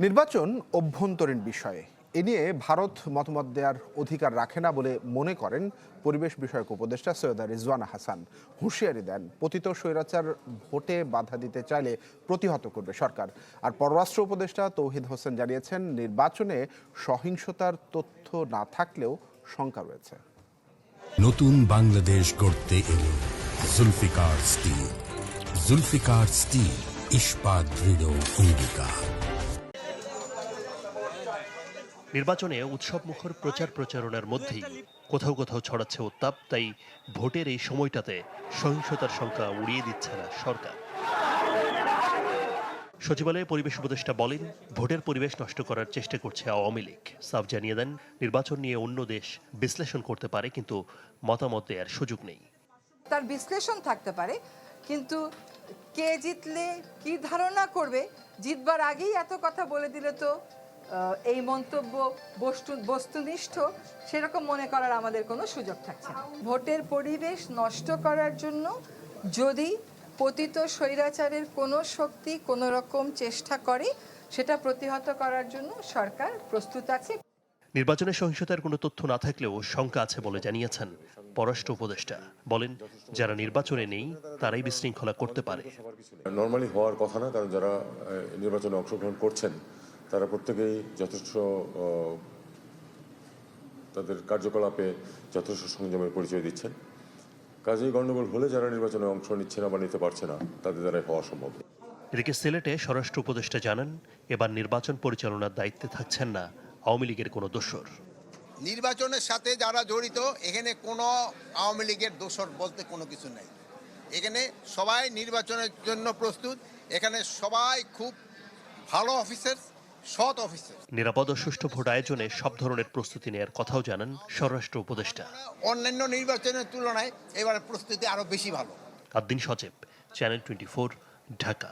নির্বাচন অভ্যন্তরীণ বিষয়ে এ নিয়ে ভারত মতামত দেওয়ার অধিকার রাখে না বলে মনে করেন পরিবেশ বিষয়ক উপদেষ্টা সৈয়দা রিজওয়ানা হাসান। হুঁশিয়ারি দেন, পতিত স্বৈরাচার ভোটে বাধা দিতে চাইলে প্রতিহত করবে সরকার। আর পররাষ্ট্র উপদেষ্টা তৌহিদ হোসেন জানিয়েছেন, নির্বাচনে সহিংসতার তথ্য না থাকলেও শঙ্কা রয়েছে। নতুন বাংলাদেশ গড়তে এলো জুলফিকার স্টিল। জুলফিকার স্টিল, ইস্পাত দৃঢ় অঙ্গীকার। নির্বাচনে উৎসবমুখর প্রচারণার মধ্যেই কোথাও কোথাও ছড়াচ্ছে উত্তাপ। তাই ভোটের এই সময়টাতে সহিংসতার সংখ্যা উড়িয়ে দিচ্ছে না সরকার। সচিবালয়ে পরিবেশ উপদেষ্টা বলেন, ভোটের পরিবেশ নষ্ট করার চেষ্টা করছে আওয়ামী লীগ। সাফ জানিয়ে দেন, নির্বাচন নিয়ে অন্য দেশ বিশ্লেষণ করতে পারে, কিন্তু মতামত দেওয়ার সুযোগ নেই। তার বিশ্লেষণ থাকতে পারে, কিন্তু কে জিতলে কি ধারণা করবে, জিতবার আগেই এত কথা বলে দিলে তো এই মন্তব্য বস্তুনিষ্ঠ সেরকম মনে করার আমাদের কোনো সুযোগ থাকছে না। ভোটের পরিবেশ নষ্ট করার জন্য যদি পতিত স্বৈরাচারের কোনো শক্তি কোনো রকম চেষ্টা করে, সেটা প্রতিহত করার জন্য সরকার প্রস্তুত আছে। নির্বাচনে সহিংসতার কোনো তথ্য না থাকলেও শঙ্কা আছে বলে জানিয়েছেন পররাষ্ট্র উপদেষ্টা। বলেন, যারা নির্বাচনে নেই তারাই বিশৃঙ্খলা করতে পারে। নরমালি হওয়ার কথা না, কারণ যারা নির্বাচনে অংশগ্রহণ করছেন তারা প্রত্যেকেই যথেষ্ট তাদের কার্যকলাপে যথেষ্ট সংযমের পরিচয় দিচ্ছেন। কাজেই গণ্ডগোল হলে যারা নির্বাচনে অংশ নিচ্ছে না বা নিতে পারছে না, তাদের দ্বারাই হওয়া সম্ভব। এদিকে সিলেটে স্বরাষ্ট্র উপদেষ্টা জানান, এবার নির্বাচন পরিচালনার দায়িত্বে থাকছেন না আওয়ামী লীগের কোনো দোসর। নির্বাচনের সাথে যারা জড়িত, এখানে কোনো আওয়ামী লীগের দোসর বলতে কোনো কিছু নেই। এখানে সবাই নির্বাচনের জন্য প্রস্তুত। এখানে সবাই খুব ভালো অফিসার, সৎ অফিসার। নিরাপদ ও সুষ্ঠু ভোট আয়োজনে সব ধরনের প্রস্তুতি নেওয়ার কথাও জানান স্বরাষ্ট্র উপদেষ্টা। অন্যান্য নির্বাচনের তুলনায় এবার প্রস্তুতি আরো বেশি ভালো। আদ্দিন সজীব, চ্যানেল 24, ঢাকা।